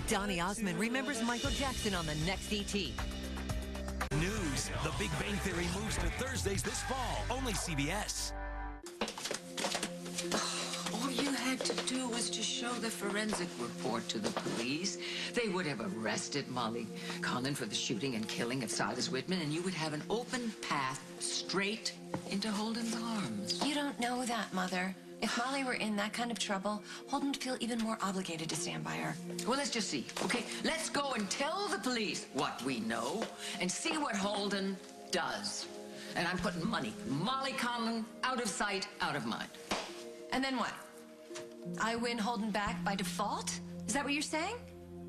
Donny Osmond remembers Michael Jackson on the next E.T. News. The Big Bang Theory moves to Thursdays this fall. Only CBS. All you had to do was to show the forensic report to the police. They would have arrested Molly Conlon for the shooting and killing of Silas Whitman, and you would have an open path straight into Holden's arms. You don't know that, Mother. If Molly were in that kind of trouble, Holden would feel even more obligated to stand by her. Well, let's just see, okay? Let's go and tell the police what we know and see what Holden does. And I'm putting money. Molly Conlon, out of sight, out of mind. And then what? I win Holden back by default? Is that what you're saying?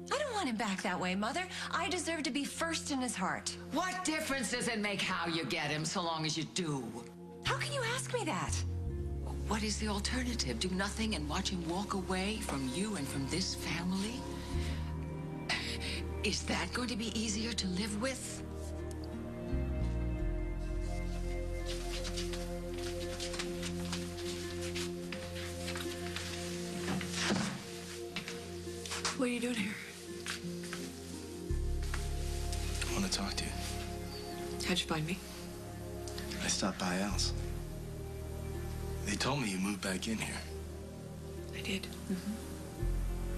I don't want him back that way, Mother. I deserve to be first in his heart. What difference does it make how you get him, so long as you do? How can you ask me that? What is the alternative? Do nothing and watch him walk away from you and from this family? Is that going to be easier to live with? What are you doing here? I want to talk to you. How'd you find me? I stopped by Al's. They told me you moved back in here. I did.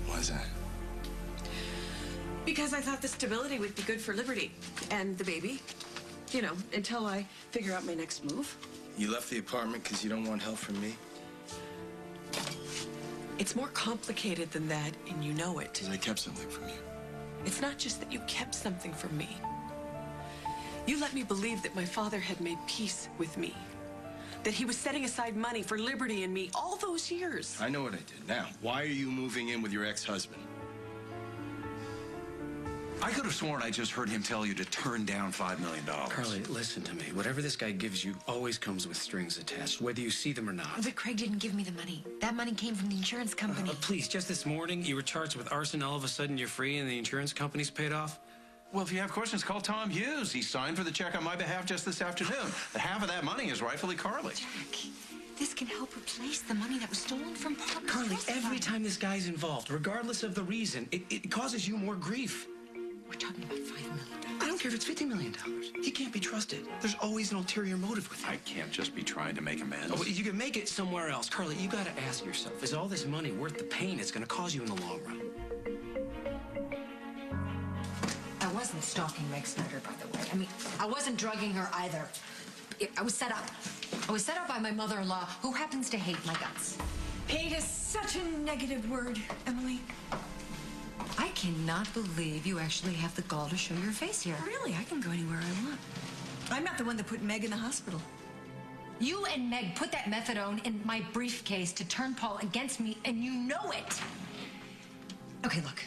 Why is that? Because I thought the stability would be good for Liberty and the baby. You know, until I figure out my next move. You left the apartment because you don't want help from me? It's more complicated than that, and you know it. Because I kept something from you. It's not just that you kept something from me. You let me believe that my father had made peace with me. That he was setting aside money for Liberty and me all those years. I know what I did. Now, why are you moving in with your ex-husband? I could have sworn I just heard him tell you to turn down $5 million. Carly, listen to me. Whatever this guy gives you always comes with strings attached, whether you see them or not. But Craig didn't give me the money. That money came from the insurance company. Please, just this morning, you were charged with arson. All of a sudden, you're free and the insurance company's paid off? Well, if you have questions, call Tom Hughes. He signed for the check on my behalf just this afternoon. Half of that money is rightfully Carly. Jack, this can help replace the money that was stolen from Parker. Carly, every time this guy's involved, regardless of the reason, it causes you more grief. We're talking about $5 million. I don't care if it's $50 million. He can't be trusted. There's always an ulterior motive with him. I can't just be trying to make amends. Oh, you can make it somewhere else. Carly, you gotta ask yourself, is all this money worth the pain it's gonna cause you in the long run? I wasn't stalking Meg Snyder, by the way. I mean, I wasn't drugging her either. I was set up. I was set up by my mother-in-law, who happens to hate my guts. Hate is such a negative word, Emily. I cannot believe you actually have the gall to show your face here. Really, I can go anywhere I want. I'm not the one that put Meg in the hospital. You and Meg put that methadone in my briefcase to turn Paul against me, and you know it. Okay, look.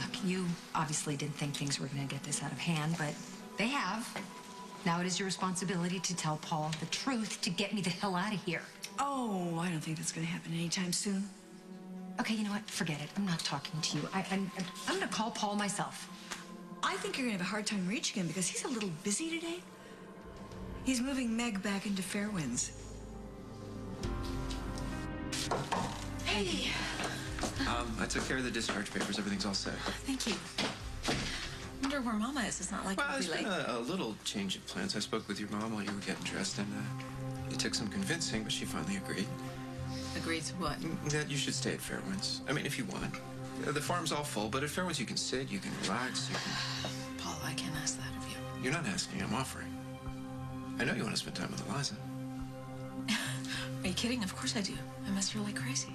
Look, you obviously didn't think things were going to get this out of hand, but they have. Now it is your responsibility to tell Paul the truth to get me the hell out of here. Oh, I don't think that's going to happen anytime soon. Okay, you know what? Forget it. I'm not talking to you. I'm going to call Paul myself. I think you're going to have a hard time reaching him because he's a little busy today. He's moving Meg back into Fairwinds. Hey. I took care of the discharge papers. Everything's all set. Thank you. Wonder where Mama is. It's not like Well, we'll it's be been late. a little change of plans. I spoke with your mom while you were getting dressed, and it took some convincing, but she finally agreed. Agreed to what? That you should stay at Fairwinds. I mean, if you want. The farm's all full, but at Fairwinds you can sit, you can relax, you can... Paul, I can't ask that of you. You're not asking, I'm offering. I know you want to spend time with Eliza. Are you kidding? Of course I do. I miss her like crazy.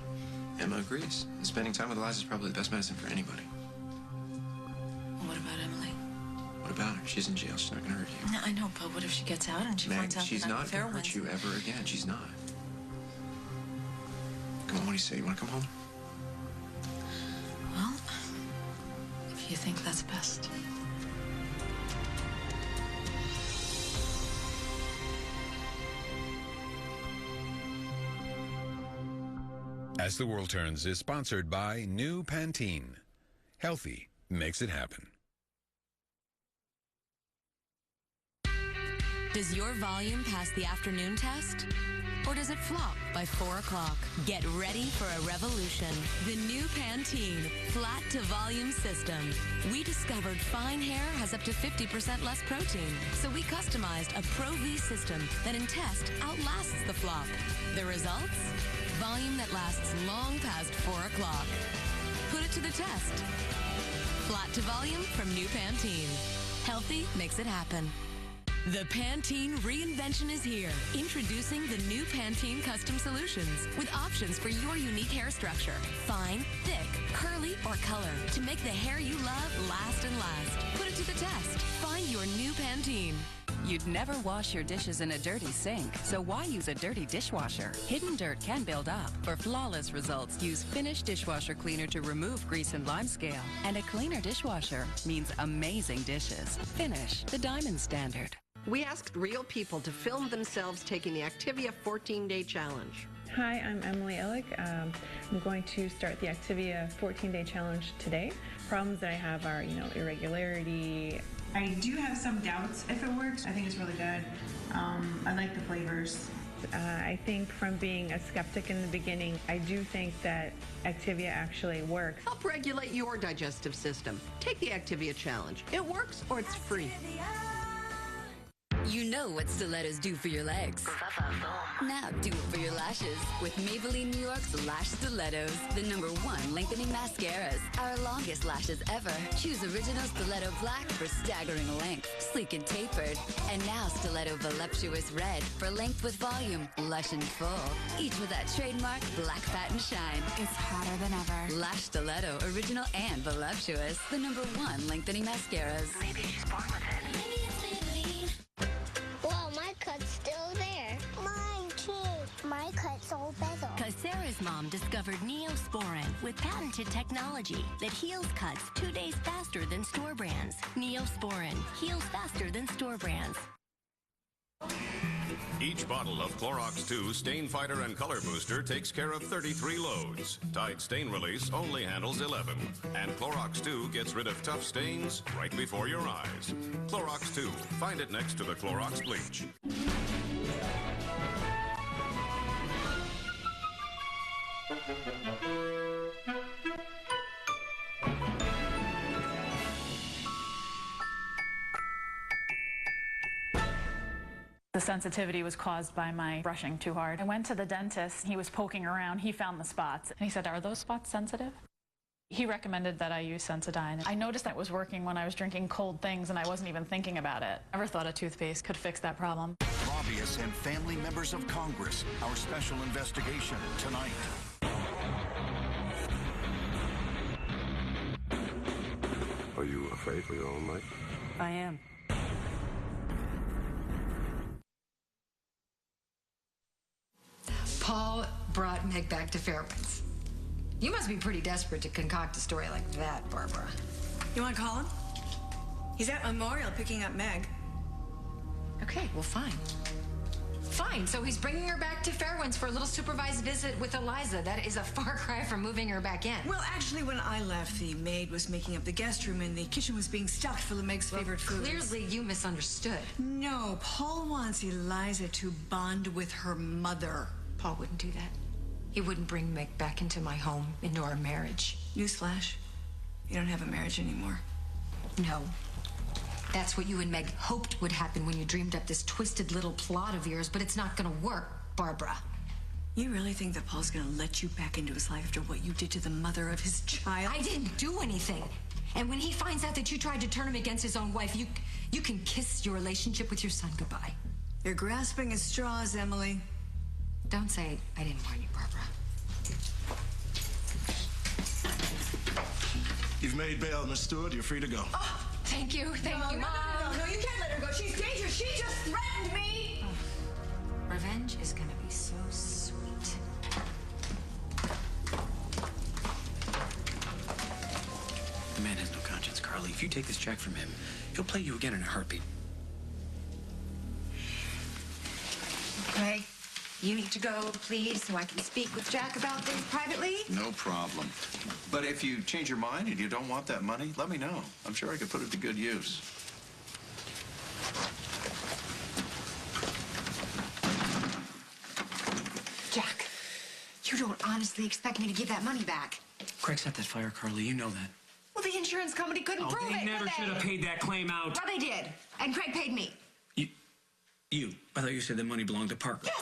Emma agrees. And spending time with Eliza is probably the best medicine for anybody. Well, what about Emily? What about her? She's in jail. She's not going to hurt you. No, I know, but what if she gets out and she Meg, finds out she's that I'm not going to hurt Fairwinds? you ever again. She's not. Come on, what do you say? You want to come home? Well, if you think that's best. As the World Turns is sponsored by new Pantene. Healthy makes it happen. Does your volume pass the afternoon test? or does it flop by 4 o'clock? Get ready for a revolution. The new Pantene Flat to Volume System. We discovered fine hair has up to 50% less protein, so we customized a Pro V system that in test outlasts the flop. The results? Volume that lasts long past 4 o'clock. Put it to the test. Flat to volume from new Pantene. Healthy makes it happen. The Pantene reinvention is here. Introducing the new Pantene Custom Solutions with options for your unique hair structure. Fine, thick, curly, or color to make the hair you love last and last. Put it to the test. Find your new Pantene. You'd never wash your dishes in a dirty sink, so why use a dirty dishwasher? Hidden dirt can build up. For flawless results, use Finish dishwasher cleaner to remove grease and limescale. And a cleaner dishwasher means amazing dishes. Finish, the diamond standard. We asked real people to film themselves taking the Activia 14-day challenge. Hi, I'm Emily Illick. I'm going to start the Activia 14-day challenge today. Problems that I have are, irregularity. I do have some doubts if it works. I think it's really good. I like the flavors. I think from being a skeptic in the beginning, I do think that Activia actually works. Help regulate your digestive system. Take the Activia challenge. It works or it's free. You know what stilettos do for your legs. Now do it for your lashes with Maybelline New York's Lash Stilettos, the #1 lengthening mascaras. Our longest lashes ever. Choose Original Stiletto Black for staggering length, sleek and tapered. And now Stiletto Voluptuous Red for length with volume, lush and full. Each with that trademark black patent shine. It's hotter than ever. Lash Stiletto, Original and Voluptuous, the #1 lengthening mascaras. Maybe she's born with it. Well, my cut's still there. Mine too. My cut's all better. Because Sarah's mom discovered Neosporin with patented technology that heals cuts 2 days faster than store brands. Neosporin heals faster than store brands. Each bottle of Clorox 2 Stain Fighter and Color Booster takes care of 33 loads. Tide Stain Release only handles 11. And Clorox 2 gets rid of tough stains right before your eyes. Clorox 2. Find it next to the Clorox bleach. The sensitivity was caused by my brushing too hard. I went to the dentist. He was poking around. He found the spots. And he said, "Are those spots sensitive?" He recommended that I use Sensodyne. I noticed that it was working when I was drinking cold things and I wasn't even thinking about it. Never thought a toothpaste could fix that problem. Lobbyists and family members of Congress. Our special investigation tonight. Are you afraid for your own life? I am. Paul brought Meg back to Fairwinds. You must be pretty desperate to concoct a story like that, Barbara. You want to call him? He's at Memorial picking up Meg. Okay, well, fine. Fine, so he's bringing her back to Fairwinds for a little supervised visit with Eliza. That is a far cry from moving her back in. Well, actually, when I left, the maid was making up the guest room and the kitchen was being stocked full of Meg's favorite foods. Clearly, you misunderstood. No, Paul wants Eliza to bond with her mother. Paul wouldn't do that. He wouldn't bring Meg back into my home, into our marriage. Newsflash, you don't have a marriage anymore. No. That's what you and Meg hoped would happen when you dreamed up this twisted little plot of yours, but it's not gonna work, Barbara. You really think that Paul's gonna let you back into his life after what you did to the mother of his child? I didn't do anything. And when he finds out that you tried to turn him against his own wife, you can kiss your relationship with your son goodbye. You're grasping at straws, Emily. Don't say I didn't warn you, Barbara. You've made bail, Miss Stewart. You're free to go. Oh, thank you, Mom. No, you can't let her go. She's dangerous. She just threatened me. Oh. Revenge is gonna be so sweet. The man has no conscience, Carly. If you take this check from him, he'll play you again in a heartbeat. Okay. You need to go, please, so I can speak with Jack about things privately. No problem. But if you change your mind and you don't want that money, let me know. I'm sure I could put it to good use. don't honestly expect me to give that money back. Craig set that fire, Carly. You know that. Well, the insurance company couldn't prove it, They never could should have paid that claim out. Well, they did. And Craig paid me. You. I thought you said the money belonged to Parker. Yes,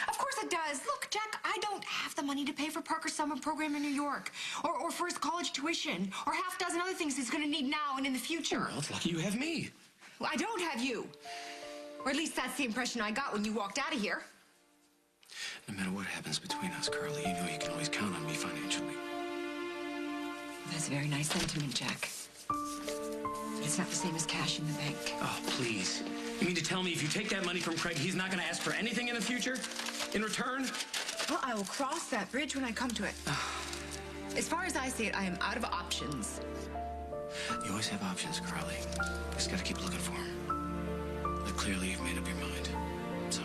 of course it does. Look, Jack, I don't have the money to pay for Parker's summer program in New York, or for his college tuition, or half a dozen other things he's going to need now and in the future. Well, it's lucky you have me. Well, I don't have you. Or at least that's the impression I got when you walked out of here. No matter what happens between us, Carly, you know you can always count on me financially. That's a very nice sentiment, Jack. But it's not the same as cash in the bank. Oh, please. You mean to tell me if you take that money from Craig, he's not going to ask for anything in the future? In return? Well, I will cross that bridge when I come to it. As far as I see it, I am out of options. You always have options, Carly. Just got to keep looking for them. But clearly you've made up your mind. So...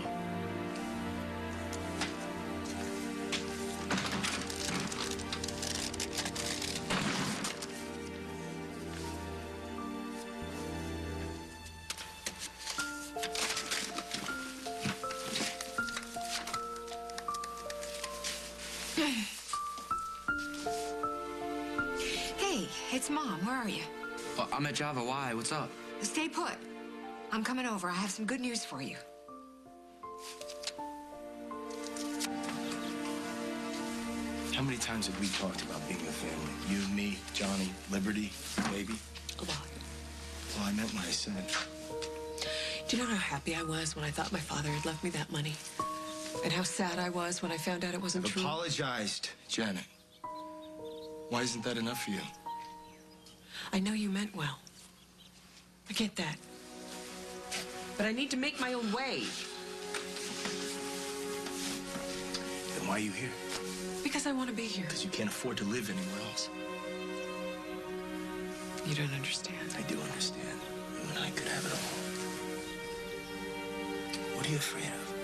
Hey, it's Mom. Where are you? I'm at Java. Why? What's up? Stay put. I'm coming over. I have some good news for you. How many times have we talked about being a family? You, me, Johnny, Liberty, baby? A lot. Well, I meant what I said. Do you know how happy I was when I thought my father had left me that money? And how sad I was when I found out it wasn't true? Apologized, Janet. Why isn't that enough for you? I know you meant well. I get that. But I need to make my own way. Then why are you here? Because I want to be here. Because you can't afford to live anywhere else. You don't understand. I do understand. You and I could have it all. What are you afraid of?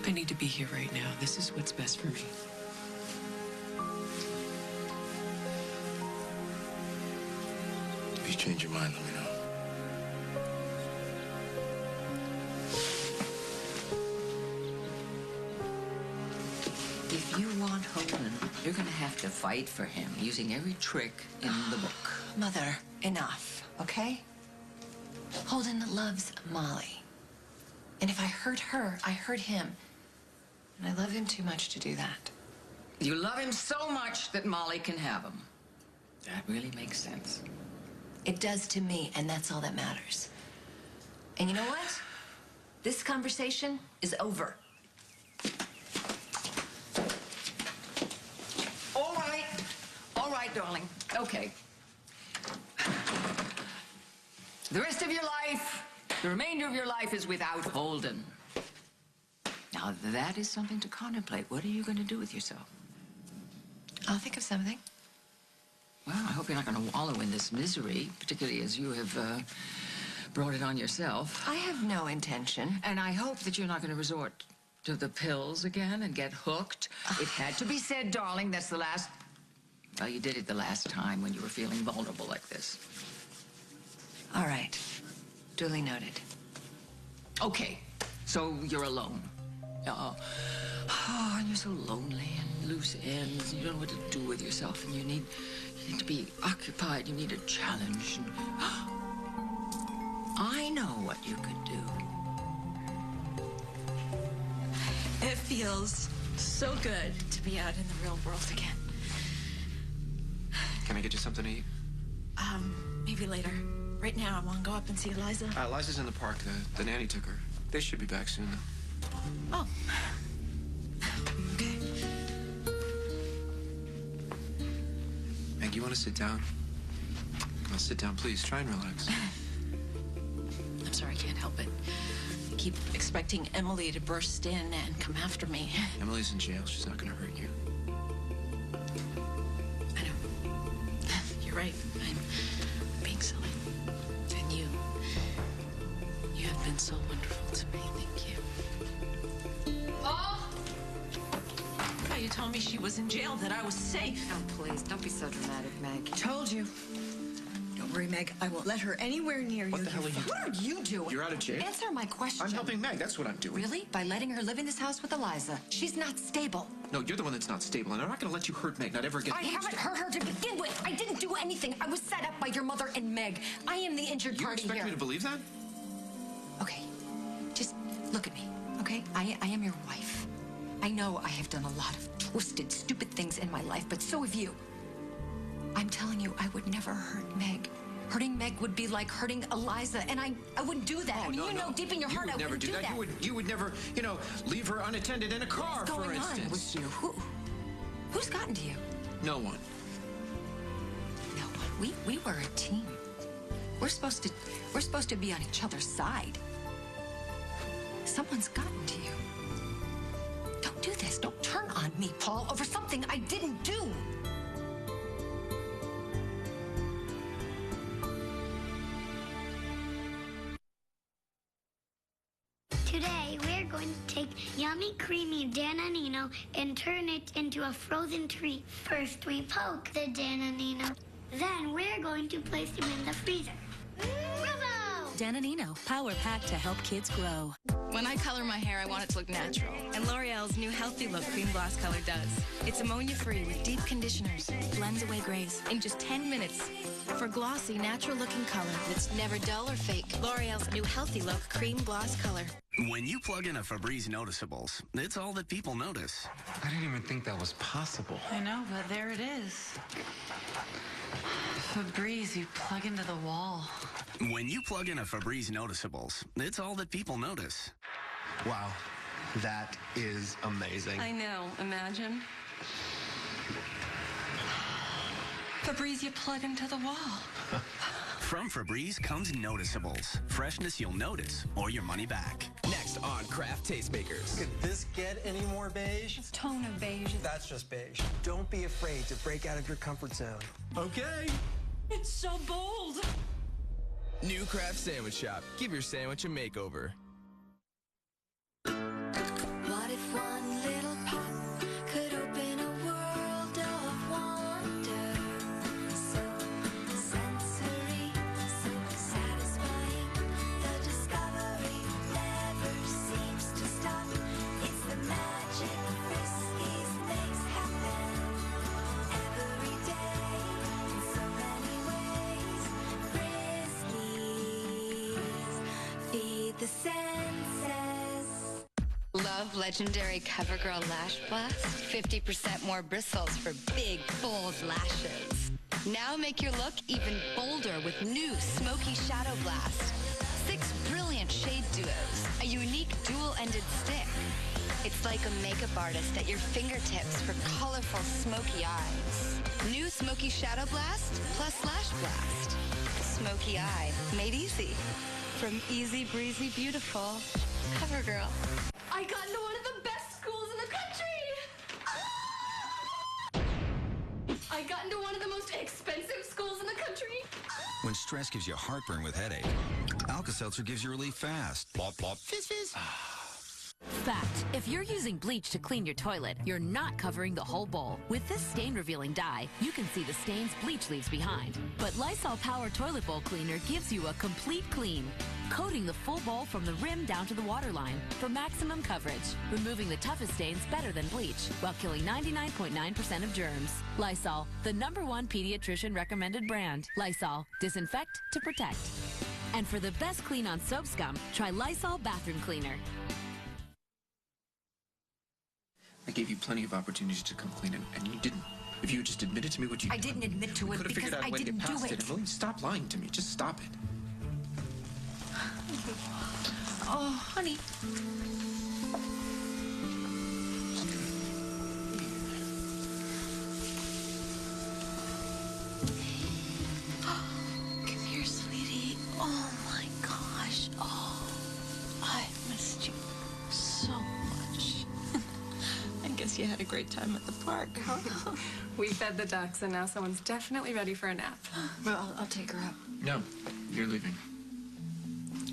I need to be here right now. This is what's best for me. If you change your mind, let me know. If you want Holden, you're going to have to fight for him using every trick in the book. Mother, enough, okay? Holden loves Molly. And if I hurt her, I hurt him. And I love him too much to do that. You love him so much that Molly can have him. That really makes sense. It does to me, and that's all that matters. And you know what? This conversation is over. All right, darling. Okay. The rest of your life, the remainder of your life is without Holden. Now, that is something to contemplate. What are you going to do with yourself? I'll think of something. Well, I hope you're not going to wallow in this misery, particularly as you have brought it on yourself. I have no intention. And I hope that you're not going to resort to the pills again and get hooked. It had to be said, darling, that's the last... Well, you did it the last time when you were feeling vulnerable like this. All right. Duly noted. Okay, so you're alone. Oh, and you're so lonely and loose ends. You don't know what to do with yourself, and you need to be occupied. You need a challenge. And, I know what you could do. It feels so good to be out in the real world again. Can I get you something to eat? Maybe later. Right now, I want to go up and see Eliza. Eliza's in the park. The nanny took her. They should be back soon, though. Oh. Okay. Meg, you want to sit down? Come on, sit down, please. Try and relax. I'm sorry, I can't help it. I keep expecting Emily to burst in and come after me. Emily's in jail. She's not going to hurt you. I know. You're right. I'm being silly. And you have been so wonderful to me. Thank you. Oh! Oh, you told me she was in jail, that I was safe. Oh, please, don't be so dramatic, Meg. Told you. Don't worry, Meg. I won't let her anywhere near you. What the hell are you What are you doing? You're out of jail? Answer my question. I'm helping Meg. That's what I'm doing. Really? By letting her live in this house with Eliza? She's not stable. No, you're the one that's not stable, and I'm not going to let you hurt Meg, not ever again. I haven't hurt her to begin with. I didn't do anything. I was set up by your mother and Meg. I am the injured party here. You expect me to believe that? Okay, just look at me, okay? I am your wife. I know I have done a lot of twisted, stupid things in my life, but so have you. I'm telling you, I would never hurt Meg. Hurting Meg would be like hurting Eliza, and I wouldn't do that. I mean, you know deep in your heart I wouldn't do that. You would never, leave her unattended in a car, for instance. What's going on with you? Who's gotten to you? No one. No one. We were a team. We're supposed to be on each other's side. Someone's gotten to you. Don't do this. Don't turn on me, Paul, over something I didn't do. Today, we're going to take yummy, creamy Danonino and turn it into a frozen treat. First, we poke the Danonino. Then, we're going to place him in the freezer. Bravo! Danonino, power packed to help kids grow. When I color my hair, I want it to look natural. And L'Oreal's new Healthy Look Cream Gloss Color does. It's ammonia-free with deep conditioners. Blends away grays in just 10 minutes. For glossy, natural-looking color that's never dull or fake. L'Oreal's new Healthy Look Cream Gloss Color. When you plug in a Febreze Noticeables, it's all that people notice. I didn't even think that was possible. I know, but there it is. Febreze, you plug into the wall. When you plug in a Febreze Noticeables, it's all that people notice. Wow, that is amazing. I know, imagine. Febreze, you plug into the wall. From Febreze comes Noticeables. Freshness you'll notice, or your money back. Next on Craft Tastemakers. Could this get any more beige? It's tone of beige. That's just beige. Don't be afraid to break out of your comfort zone. Okay. It's so bold. New Craft Sandwich Shop. Give your sandwich a makeover. What if one little pop could open a world of wonder? So sensory, so satisfying. The discovery never seems to stop. It's the magic Friskies makes happen every day in so many ways. Friskies feed the senses. Love legendary CoverGirl Lash Blast? 50% more bristles for big, bold lashes. Now make your look even bolder with new Smoky Shadow Blast. 6 brilliant shade duos, a unique dual-ended stick. It's like a makeup artist at your fingertips for colorful, smoky eyes. New Smoky Shadow Blast plus Lash Blast. Smoky eye, made easy. From Easy Breezy Beautiful, CoverGirl. I got into one of the best schools in the country! I got into one of the most expensive schools in the country! When stress gives you heartburn with headache, Alka-Seltzer gives you relief fast. Plop, plop. Fizz, fizz. Fact, if you're using bleach to clean your toilet, you're not covering the whole bowl. With this stain-revealing dye, you can see the stains bleach leaves behind. But Lysol Power Toilet Bowl Cleaner gives you a complete clean, coating the full bowl from the rim down to the waterline for maximum coverage, removing the toughest stains better than bleach, while killing 99.9% of germs. Lysol, the #1 pediatrician recommended brand. Lysol, disinfect to protect. And for the best clean on soap scum, try Lysol Bathroom Cleaner. I gave you plenty of opportunities to come clean, and you didn't. If you had just admitted to me what you I didn't admit to it because I didn't do it. Emily, stop lying to me. Just stop it. Oh, honey. Come here, sweetie. Oh my gosh. Oh, I missed you so much. I guess you had a great time at the park, huh? We fed the ducks, and now someone's definitely ready for a nap. Well, I'll take her up. No, you're leaving.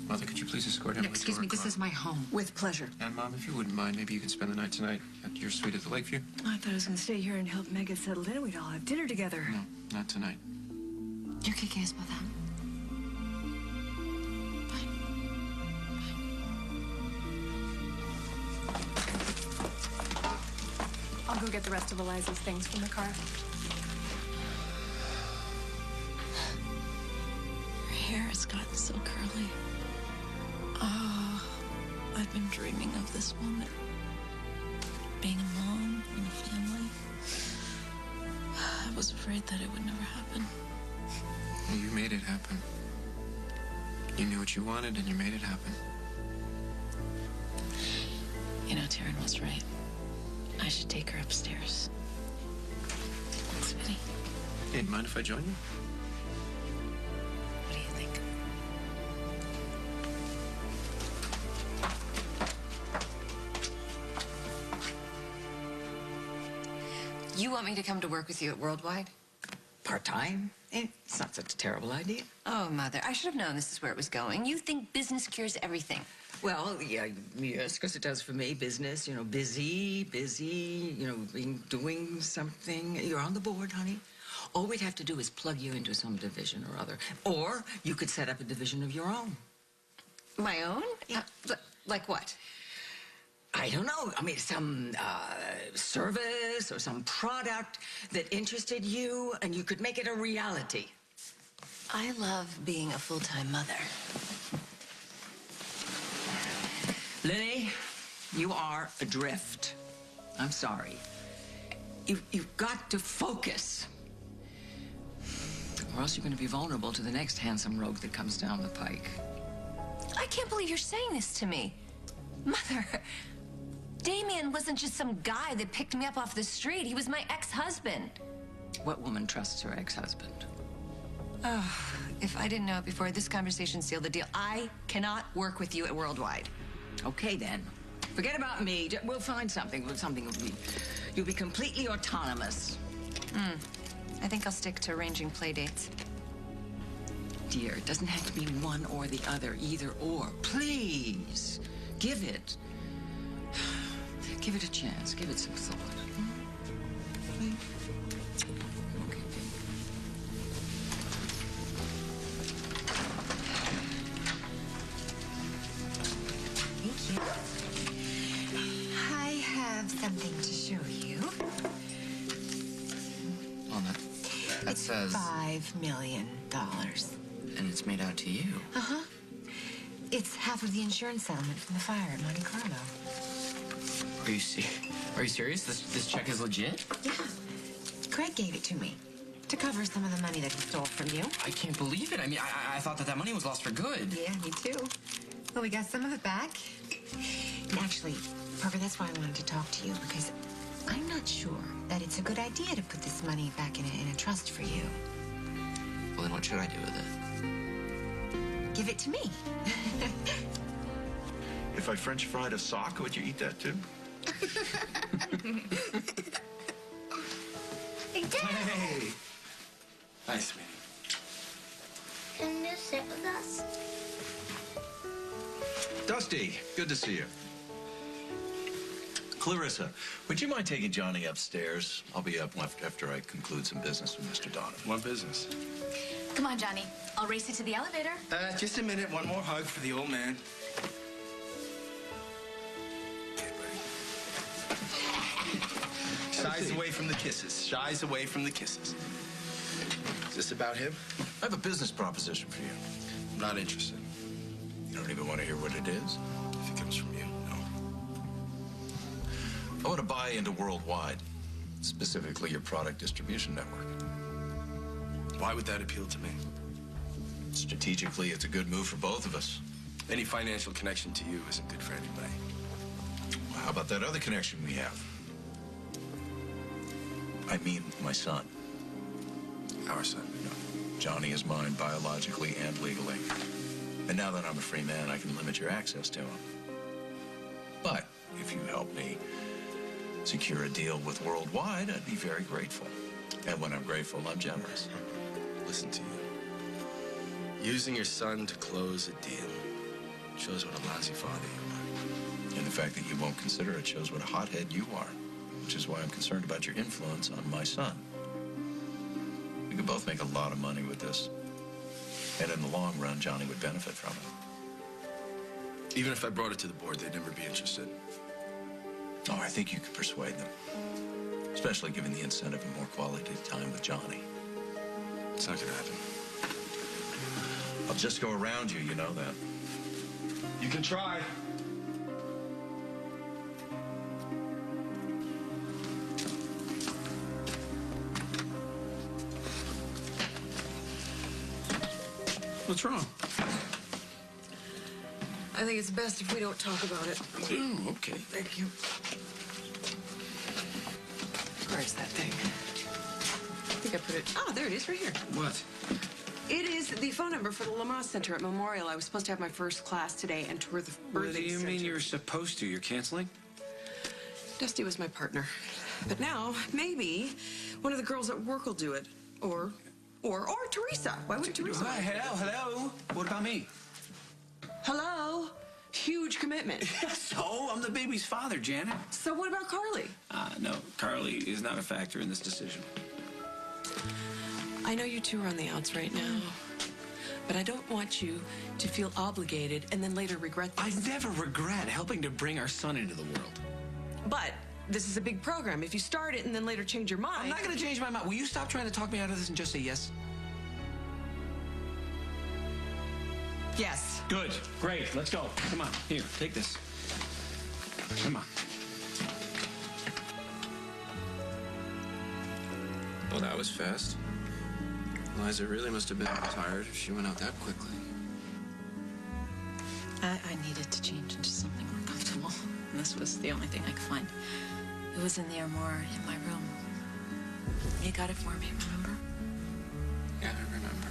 Mother, could you please escort him? Excuse me, this is my home. With pleasure. And Mom, if you wouldn't mind, maybe you can spend the night tonight at your suite at the Lakeview? I thought I was going to stay here and help Meg get settled in. We'd all have dinner together. No, not tonight. You're kicking us both out. I'll go get the rest of Eliza's things from the car. Her hair has gotten so curly. Oh, I've been dreaming of this moment. Being a mom and a family. I was afraid that it would never happen. You made it happen. You knew what you wanted and you made it happen. You know, Taryn was right. I should take her upstairs. Sweetie, Hey, mind if I join you? what do you think? You want me to come to work with you at Worldwide? Part-time? It's not such a terrible idea. Oh, Mother, I should have known this is where it was going. You think business cures everything. Well, yes, because it does for me. Business, busy, doing something. You're on the board, honey. All we'd have to do is plug you into some division or other. Or you could set up a division of your own. My own? Like what? I don't know. I mean, some service or some product that interested you, and you could make it a reality. I love being a full-time mother. Lily, you are adrift. I'm sorry. You've got to focus. Or else you're going to be vulnerable to the next handsome rogue that comes down the pike. I can't believe you're saying this to me. Mother, Damien wasn't just some guy that picked me up off the street. He was my ex-husband. What woman trusts her ex-husband? Oh, if I didn't know it before, this conversation sealed the deal. I cannot work with you at Worldwide. Okay, then. Forget about me. We'll find something. You'll be completely autonomous. I think I'll stick to arranging play dates. Dear, it doesn't have to be one or the other, either or. Please, give it a chance. Give it some thought. Please. Okay. Thank you. I have something to show you. Well, that says... $5 million. And it's made out to you. Uh-huh. It's half of the insurance settlement from the fire at Monte Carlo. Are you serious? This check is legit? Yeah. Craig gave it to me to cover some of the money that he stole from you. I can't believe it. I mean, I thought that money was lost for good. Yeah, me too. Well, we got some of it back. And actually, Parker, that's why I wanted to talk to you, because I'm not sure that it's a good idea to put this money back in a trust for you. Well, then what should I do with it? Give it to me. If I French fried a sock, would you eat that too? Hey, Dad! Hey! Hi, sweetie. Can you sit with us? Dusty, good to see you. Clarissa, would you mind taking Johnny upstairs? I'll be up after I conclude some business with Mr. Donovan. What business? Come on, Johnny. I'll race you to the elevator. Just a minute. One more hug for the old man. Shies away from the kisses. Shies away from the kisses. Is this about him? I have a business proposition for you. I'm not interested. You don't even want to hear what it is? If it comes from you, no. I want to buy into Worldwide, specifically your product distribution network. Why would that appeal to me? Strategically, it's a good move for both of us. Any financial connection to you isn't good for anybody. Well, how about that other connection we have? I mean, my son. Our son. Johnny is mine biologically and legally. And now that I'm a free man, I can limit your access to him. But if you help me secure a deal with Worldwide, I'd be very grateful. And when I'm grateful, I'm generous. Listen to you. Using your son to close a deal shows what a lousy father you are. And the fact that you won't consider it shows what a hothead you are, which is why I'm concerned about your influence on my son. We could both make a lot of money with this. And in the long run, Johnny would benefit from it. Even if I brought it to the board, they'd never be interested. Oh, I think you could persuade them. Especially given the incentive of more quality time with Johnny. It's not gonna happen. I'll just go around you, you know that. You can try. What's wrong? I think it's best if we don't talk about it. Oh, okay. Thank you. Where's that thing? I think I put it... Oh, there it is, right here. What? It is the phone number for the Lamaze Center at Memorial. I was supposed to have my first class today and tour the birthing What do you center. mean you're supposed to? You're canceling? Dusty was my partner. But now, maybe, one of the girls at work will do it. Or Teresa. Why wouldn't Teresa? Hi, hello. What about me? Hello? Huge commitment. So, I'm the baby's father, Janet. So what about Carly? No, Carly is not a factor in this decision. I know you two are on the outs right now, but I don't want you to feel obligated and then later regret this. I never regret helping to bring our son into the world. But this is a big program. If you start it and then later change your mind... I'm not going to change my mind. Will you stop trying to talk me out of this and just say yes? Yes. Good. Great. Let's go. Come on. Here, take this. Come on. Well, that was fast. Liza really must have been tired if she went out that quickly. I needed to change into something more comfortable. And this was the only thing I could find. It was in the armoire in my room. You got it for me, remember? Yeah, I remember.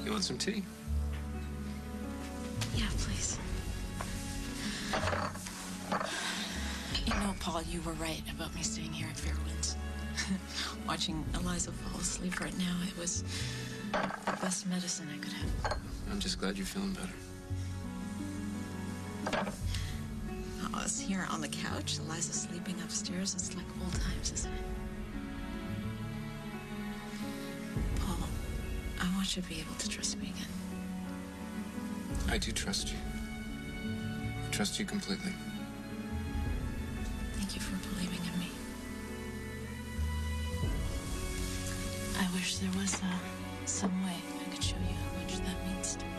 You want some tea? Yeah, please. You know, Paul, you were right about me staying here at Fairwinds. Watching Eliza fall asleep right now, it was the best medicine I could have. I'm just glad you're feeling better. Us here on the couch, Eliza sleeping upstairs, it's like old times, isn't it? Paul, I want you to be able to trust me again. I do trust you. I trust you completely. Thank you for believing in me. I wish there was some way I could show you how much that means to me.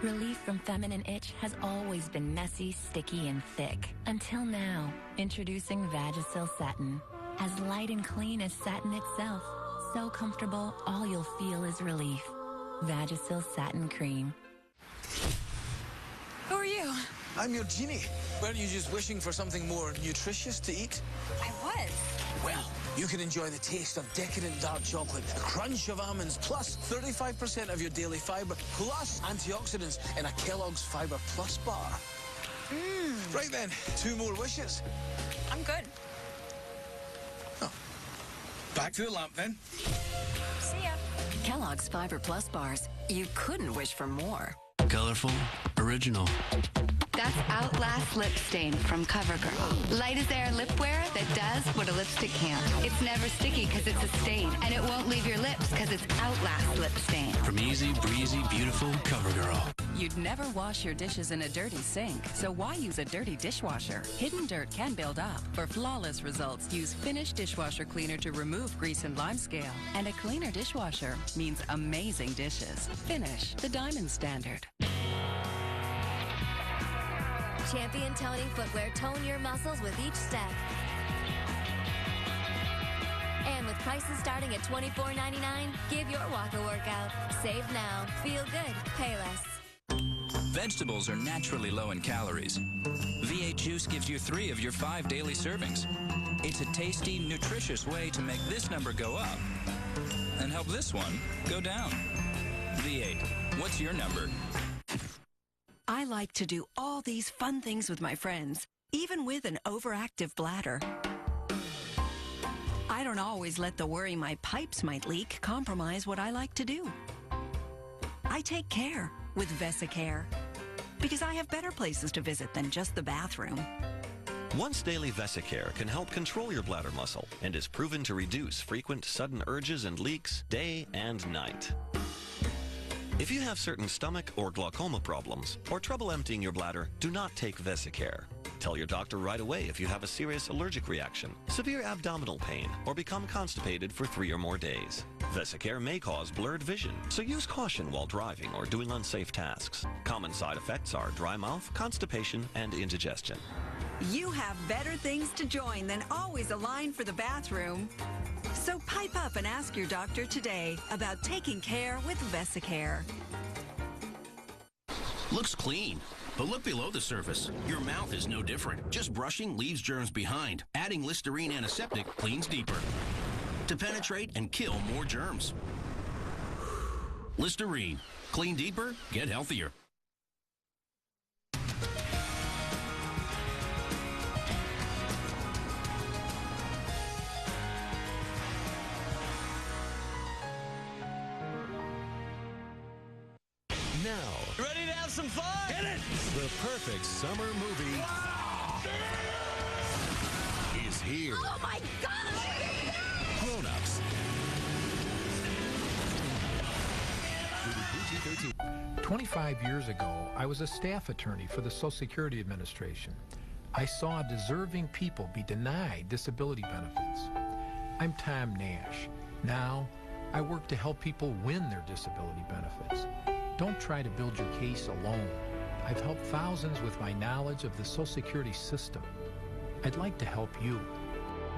Relief from feminine itch has always been messy, sticky, and thick. Until now, introducing Vagisil Satin. As light and clean as satin itself. So comfortable, all you'll feel is relief. Vagisil Satin Cream. Who are you? I'm your genie. Weren't you just wishing for something more nutritious to eat? I was. Well, you can enjoy the taste of decadent dark chocolate, the crunch of almonds, plus 35% of your daily fiber, plus antioxidants in a Kellogg's Fiber Plus bar. Right then, 2 more wishes. I'm good. Oh. Back to the lamp then. See ya. Kellogg's Fiber Plus bars. You couldn't wish for more. Colorful, original. That's Outlast Lip Stain from CoverGirl. Light as air lip wear that does what a lipstick can't. It's never sticky because it's a stain, and it won't leave your lips because it's Outlast Lip Stain. From easy, breezy, beautiful CoverGirl. You'd never wash your dishes in a dirty sink, so why use a dirty dishwasher? Hidden dirt can build up. For flawless results, use Finish dishwasher cleaner to remove grease and limescale. And a cleaner dishwasher means amazing dishes. Finish, the diamond standard. Champion toning footwear, tone your muscles with each step. And with prices starting at $24.99, give your walk a workout. Save now, feel good, pay less. Vegetables are naturally low in calories. V8 Juice gives you 3 of your 5 daily servings. It's a tasty, nutritious way to make this number go up and help this one go down. V8, what's your number? I like to do all these fun things with my friends, even with an overactive bladder. I don't always let the worry my pipes might leak compromise what I like to do. I take care with Vesicare. because I have better places to visit than just the bathroom. Once daily Vesicare can help control your bladder muscle and is proven to reduce frequent sudden urges and leaks day and night. If you have certain stomach or glaucoma problems or trouble emptying your bladder, do not take Vesicare. Tell your doctor right away if you have a serious allergic reaction, severe abdominal pain, or become constipated for 3 or more days. Vesicare may cause blurred vision, so use caution while driving or doing unsafe tasks. Common side effects are dry mouth, constipation, and indigestion. You have better things to join than always a line for the bathroom. So pipe up and ask your doctor today about taking care with Vesicare. Looks clean, but look below the surface. Your mouth is no different. Just brushing leaves germs behind. Adding Listerine Antiseptic cleans deeper to penetrate and kill more germs. Listerine. Clean deeper, get healthier. Now, ready to have some fun? Hit it! The perfect summer movie is here. Oh my gosh! Grown-ups. Rated PG-13. 25 years ago, I was a staff attorney for the Social Security Administration. I saw deserving people be denied disability benefits. I'm Tom Nash. Now, I work to help people win their disability benefits. Don't try to build your case alone. I've helped thousands with my knowledge of the Social Security system. I'd like to help you.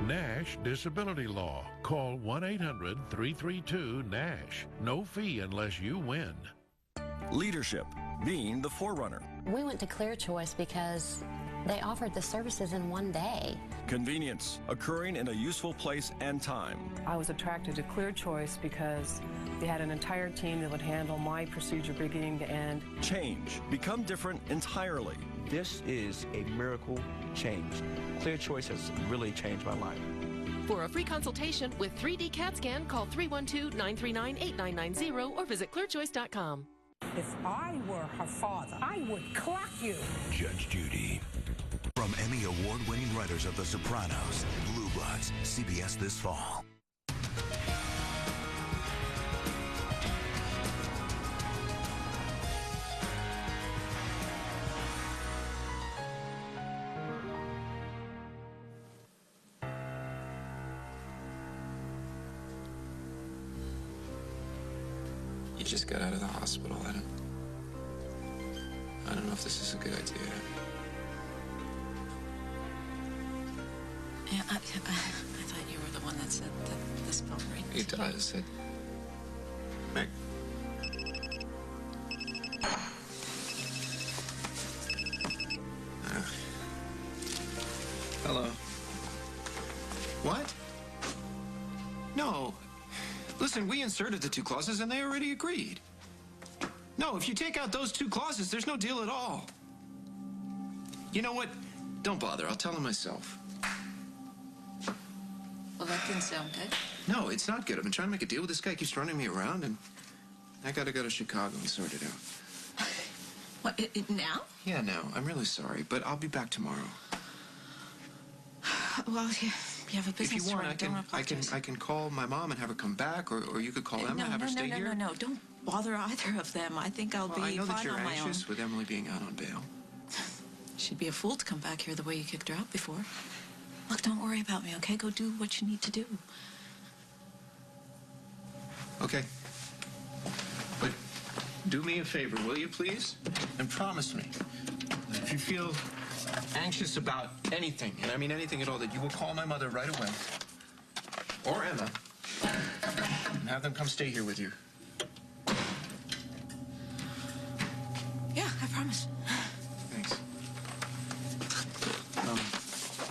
Nash Disability Law. Call 1-800-332-NASH. No fee unless you win. Leadership. Being the forerunner. We went to Clear Choice because they offered the services in one day. Convenience. Occurring in a useful place and time. I was attracted to Clear Choice because they had an entire team that would handle my procedure beginning to end. Change. Become different entirely. This is a miracle change. Clear Choice has really changed my life. For a free consultation with 3D CAT scan, call 312-939-8990 or visit clearchoice.com. If I were her father, I would clock you. Judge Judy. From Emmy Award-winning writers of The Sopranos, Blue Bloods, CBS this fall. You just got out of the hospital. I don't know if this is a good idea. Yeah, I thought you were the one that said that this felt right. It does. Meg. Hello. What? No. Listen, we inserted the 2 clauses and they already agreed. No, if you take out those 2 clauses, there's no deal at all. You know what? Don't bother. I'll tell him myself. Well, that didn't sound good. No, it's not good. I've been trying to make a deal with this guy. Keeps running me around, and I gotta go to Chicago and sort it out. What, now? Yeah, now. I'm really sorry, but I'll be back tomorrow. Well, you have a business If you want, to run. I can call my mom and have her come back, or you could call Emma and have her stay here. No. Don't bother either of them. I think I'll be I know fine that you're on my own. anxious with Emily being out on bail. She'd be a fool to come back here the way you kicked her out before. Look, don't worry about me, okay? Go do what you need to do. Okay. But do me a favor, will you, please? And promise me, if you feel anxious about anything, and I mean anything at all, that you will call my mother right away, or Emma, and have them come stay here with you. Yeah, I promise. Thanks.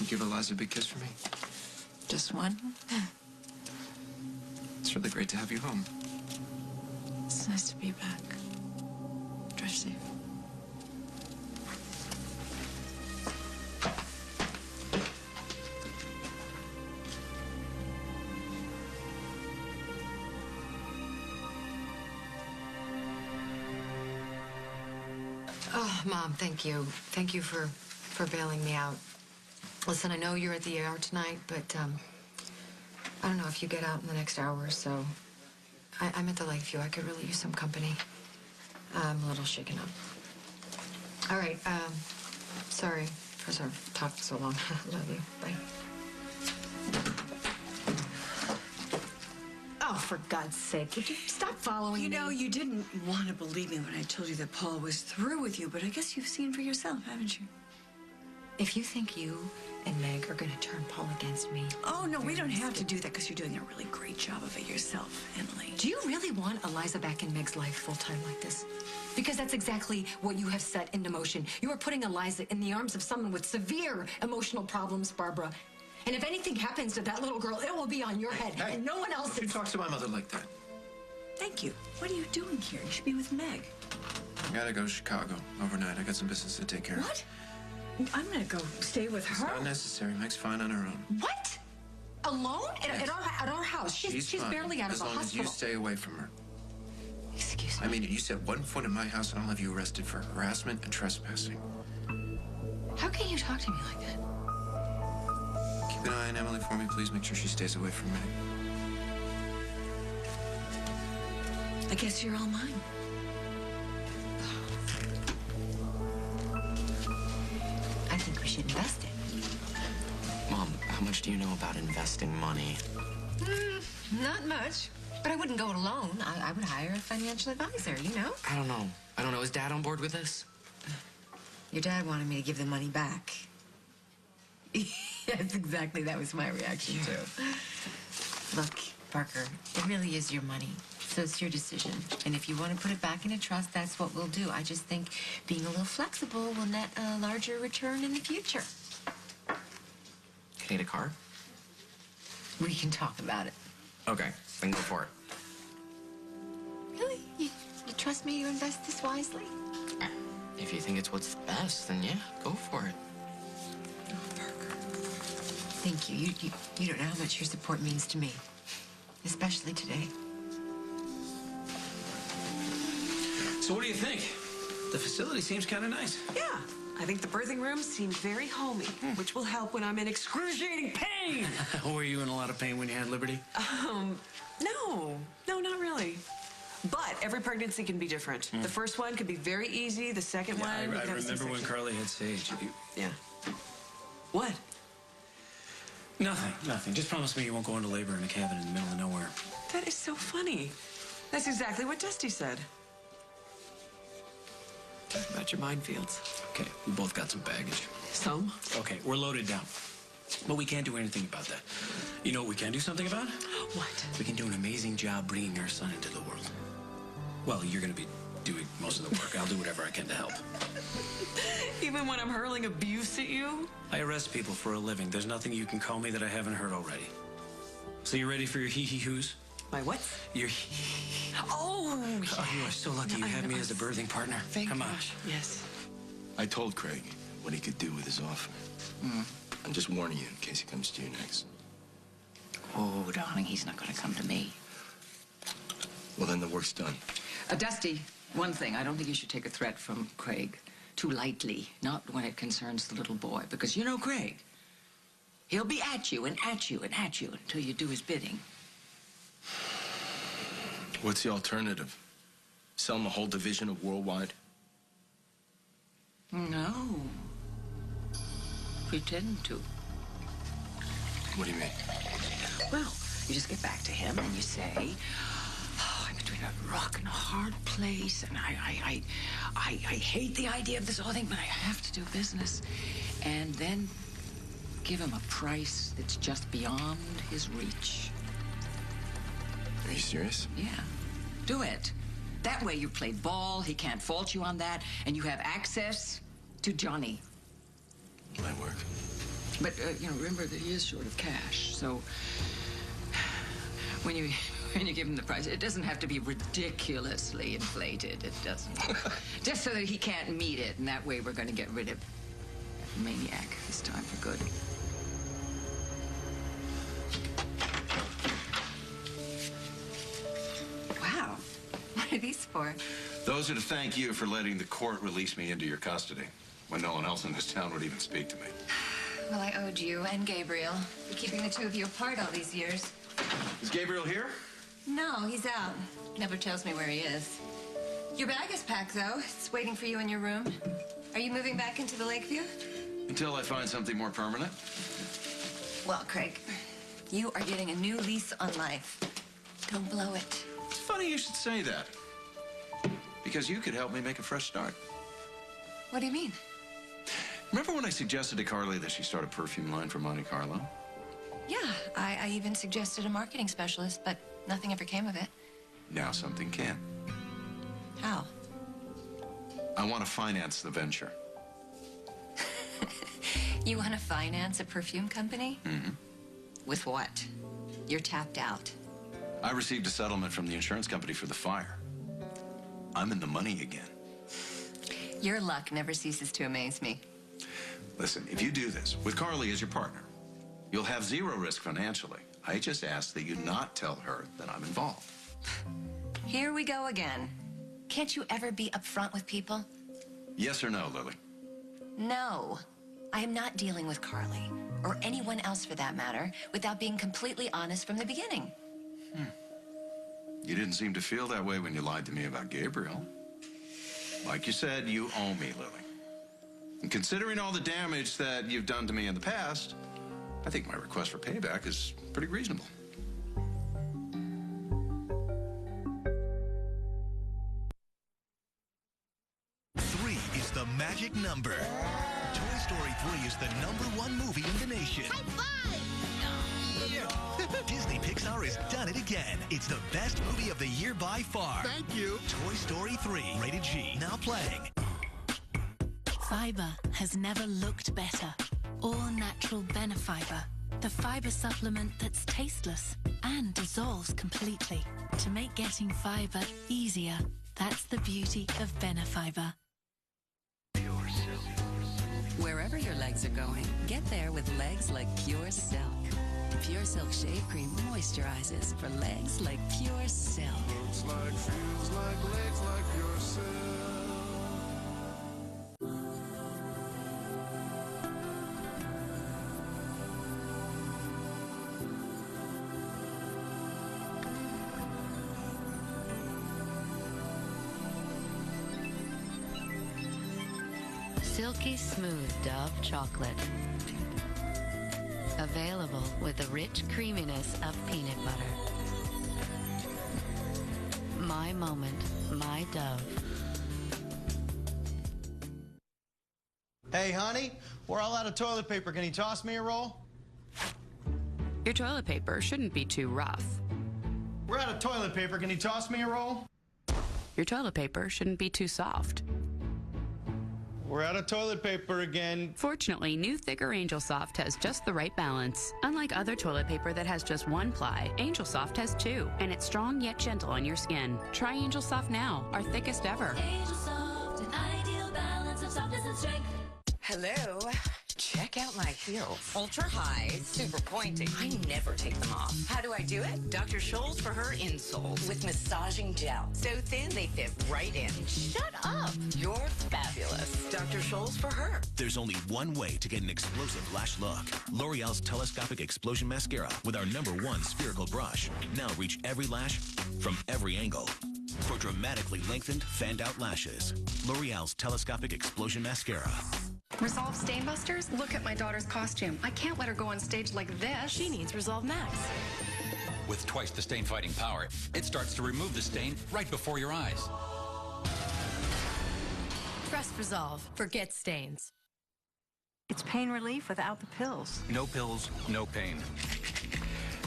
You give Eliza a big kiss for me? Just one? It's really great to have you home. It's nice to be back. Drive safe. Mom, thank you. Thank you for bailing me out. Listen, I know you're at the AR tonight, but I don't know if you get out in the next hour or so. I'm at the Lakeview. I could really use some company. I'm a little shaken up. All right. Sorry for sort of talking so long. Love you. Bye. Oh, for God's sake, would you stop following me? You know, you didn't want to believe me when I told you that Paul was through with you, but I guess you've seen for yourself, haven't you? If you think you and Meg are going to turn Paul against me... Oh, no, we don't have to do that because you're doing a really great job of it yourself, Emily. Do you really want Eliza back in Meg's life full-time like this? Because that's exactly what you have set into motion. You are putting Eliza in the arms of someone with severe emotional problems, Barbara. And if anything happens to that little girl, it will be on your head, and no one else. Don't you talk to my mother like that. Thank you. What are you doing here? You should be with Meg. I gotta go to Chicago overnight. I got some business to take care of. What? I'm gonna go stay with It's her. not necessary. Meg's fine on her own. What? Alone? At our house? She's fine, barely out of as the long as hospital. you stay away from her. Excuse me? I mean, you set one foot in my house and I'll have you arrested for harassment and trespassing. How can you talk to me like that? Keep an eye on Emily for me, please. Make sure she stays away from Meg. I guess you're all mine. I think we should invest it. Mom, how much do you know about investing money? Not much. But I wouldn't go it alone. I would hire a financial advisor, you know? I don't know. Is Dad on board with this? Your dad wanted me to give the money back. Yes, exactly. That was my reaction, too. Look, Parker, it really is your money. So it's your decision. And if you want to put it back in a trust, that's what we'll do. I just think being a little flexible will net a larger return in the future. Can I get a car? We can talk about it. Okay, then go for it. Really? You trust me to invest this wisely? If you think it's what's best, then yeah, go for it. Thank you. You don't know how much your support means to me, especially today. So what do you think? The facility seems kind of nice. Yeah, I think the birthing room seems very homey, which will help when I'm in excruciating pain. Were you in a lot of pain when you had Liberty? No, not really. But every pregnancy can be different. The first one could be very easy. The second one... I you have remember when C-section. Carly had Sage. Yeah. What? Nothing. Just promise me you won't go into labor in a cabin in the middle of nowhere. That is so funny. That's exactly what Dusty said. Talk about your minefields. Okay, we both got some baggage. Some? Okay, we're loaded down. But we can't do anything about that. You know what we can do something about? What? We can do an amazing job bringing our son into the world. Well, you're going to be doing most of the work. I'll do whatever I can to help. Even when I'm hurling abuse at you? I arrest people for a living. There's nothing you can call me that I haven't heard already. So you ready for your hee-hee-hoos? My what? Your Oh, yeah. Oh, you are so lucky you have me as a birthing partner. Come on. Yes. I told Craig what he could do with his offer. I'm just warning you in case he comes to you next. Oh, darling, he's not going to come to me. Well, then the work's done. Dusty, one thing, I don't think you should take a threat from Craig too lightly, not when it concerns the little boy, because you know Craig. He'll be at you and at you and at you until you do his bidding. What's the alternative? Sell him a whole division of Worldwide? No. Pretend to. What do you mean? Well, you just get back to him and you say, oh, I'm between a rock and a hard place, and I hate the idea of this whole thing, but I have to do business. And then give him a price that's just beyond his reach. Are you serious? Yeah. Do it. That way you played ball, he can't fault you on that, and you have access to Johnny. Might work. But, remember that he is short of cash, so when you give him the price, it doesn't have to be ridiculously inflated. It doesn't. Just so that he can't meet it, and that way we're going to get rid of that maniac this time for good. Wow. What are these for? Those are to thank you for letting the court release me into your custody when no one else in this town would even speak to me. Well, I owed you and Gabriel for keeping the two of you apart all these years. Is Gabriel here? No, he's out. Never tells me where he is. Your bag is packed, though. It's waiting for you in your room. Are you moving back into the Lakeview? Until I find something more permanent. Well, Craig, you are getting a new lease on life. Don't blow it. It's funny you should say that. Because you could help me make a fresh start. What do you mean? Remember when I suggested to Carly that she start a perfume line for Monte Carlo? Yeah, I even suggested a marketing specialist, but nothing ever came of it. Now something can. How? I want to finance the venture. You want to finance a perfume company? Mm-hmm. With what? You're tapped out. I received a settlement from the insurance company for the fire. I'm in the money again. Your luck never ceases to amaze me. Listen, if you do this with Carly as your partner, you'll have zero risk financially. I just ask that you not tell her that I'm involved. Here we go again. Can't you ever be upfront with people? Yes or no, Lily? No. I am not dealing with Carly, or anyone else for that matter, without being completely honest from the beginning. You didn't seem to feel that way when you lied to me about Gabriel. Like you said, you owe me, Lily. And considering all the damage that you've done to me in the past, I think my request for payback is pretty reasonable. Three is the magic number. Toy Story 3 is the #1 movie in the nation. High five! Disney Pixar has done it again. It's the best movie of the year by far. Thank you. Toy Story 3, rated G, now playing. Fiber has never looked better. All natural Benefiber. The fiber supplement that's tasteless and dissolves completely to make getting fiber easier. That's the beauty of Benefiber. Wherever your legs are going, get there with legs like Pure Silk. Pure Silk Shave Cream moisturizes for legs like Pure Silk. Looks like, feels like, legs like Pure Silk. Silky smooth Dove chocolate. Available with the rich creaminess of peanut butter. My moment, my Dove. Hey, honey, we're all out of toilet paper. Can you toss me a roll? Your toilet paper shouldn't be too rough. We're out of toilet paper. Can you toss me a roll? Your toilet paper shouldn't be too soft. We're out of toilet paper again. Fortunately, new thicker Angel Soft has just the right balance. Unlike other toilet paper that has just one ply, Angel Soft has two, and it's strong yet gentle on your skin. Try Angel Soft now, our thickest ever. Angel Soft, an ideal balance of softness and strength. Hello. Check out my heels. Ultra high, super pointy. I never take them off. How do I do it? Dr. Scholl's for her insoles with massaging gel. So thin they fit right in. Shut up. You're fabulous. Dr. Scholl's for her. There's only one way to get an explosive lash look. L'Oreal's Telescopic Explosion Mascara with our #1 spherical brush. Now reach every lash from every angle. For dramatically lengthened, fanned-out lashes. L'Oreal's Telescopic Explosion Mascara. Resolve Stainbusters? Look at my daughter's costume. I can't let her go on stage like this. She needs Resolve Max. With twice the stain-fighting power, it starts to remove the stain right before your eyes. Trust Resolve. Forget stains. It's pain relief without the pills. No pills, no pain.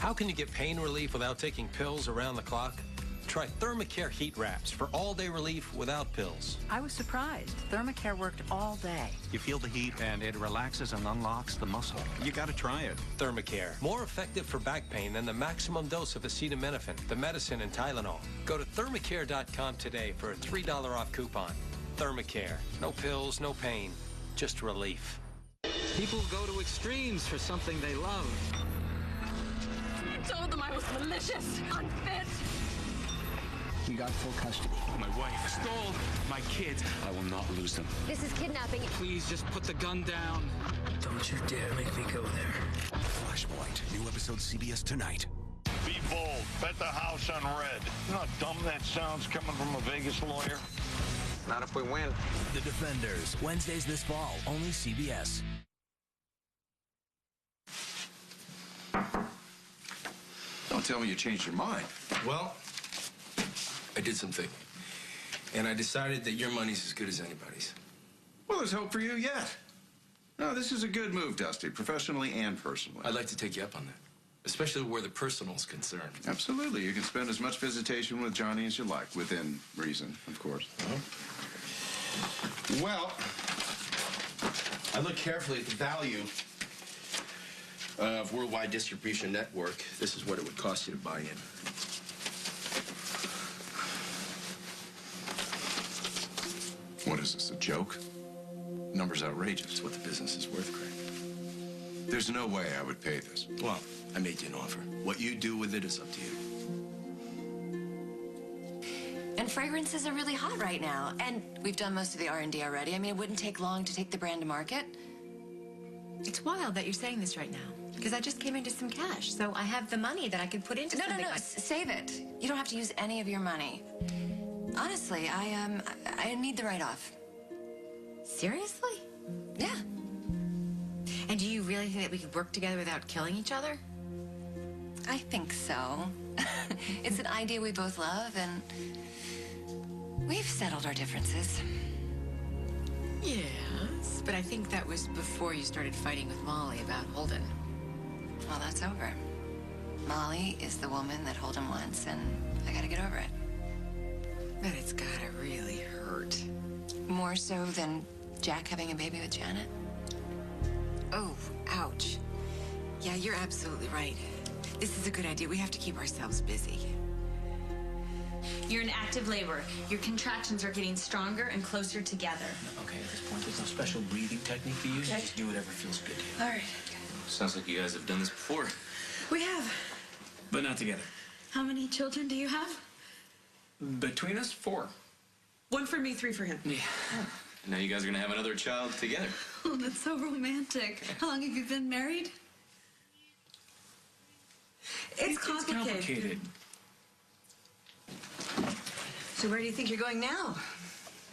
How can you get pain relief without taking pills around the clock? Try Thermacare heat wraps for all-day relief without pills. I was surprised. Thermacare worked all day. You feel the heat and it relaxes and unlocks the muscle. You gotta try it. Thermacare, more effective for back pain than the maximum dose of acetaminophen, the medicine, and Tylenol. Go to thermacare.com today for a $3 off coupon. Thermacare, no pills, no pain, just relief. People go to extremes for something they love. I told them I was malicious, unfit. You got full custody. My wife stole my kids. I will not lose them. This is kidnapping. Please just put the gun down. Don't you dare make me go there. Flashpoint. New episode CBS tonight. Be bold. Bet the house on red. You know how dumb that sounds coming from a Vegas lawyer? Not if we win. The Defenders. Wednesdays this fall. Only CBS. Don't tell me you changed your mind. Well, I did some thinking. And I decided that your money's as good as anybody's. Well, there's hope for you yet. No, this is a good move, Dusty, professionally and personally. I'd like to take you up on that, especially where the personal's concerned. Absolutely. You can spend as much visitation with Johnny as you like, within reason, of course. Well, I looked carefully at the value of Worldwide Distribution Network. This is what it would cost you to buy in. What is this, a joke? Number's outrageous. It's what the business is worth, Craig. There's no way I would pay this. Well, I made you an offer. What you do with it is up to you. And fragrances are really hot right now. And we've done most of the R&D already. I mean, it wouldn't take long to take the brand to market. It's wild that you're saying this right now, because I just came into some cash, so I have the money that I could put into something. No, save it. You don't have to use any of your money. Honestly, I need the write-off. Seriously? Yeah. And do you really think that we could work together without killing each other? I think so. It's an idea we both love, and we've settled our differences. Yes, but I think that was before you started fighting with Molly about Holden. Well, that's over. Molly is the woman that Holden wants, and I gotta get over it. But it's gotta really hurt. More so than Jack having a baby with Janet? Oh, ouch. Yeah, you're absolutely right. This is a good idea. We have to keep ourselves busy. You're in active labor. Your contractions are getting stronger and closer together. Okay, at this point, there's no special breathing technique to use. Okay. Just do whatever feels good to you. All right. Sounds like you guys have done this before. We have. But not together. How many children do you have? Between us, 4. 1 for me, 3 for him. Yeah. Now you guys are gonna have another child together. Oh, that's so romantic. How long have you been married? It's complicated. So where do you think you're going now?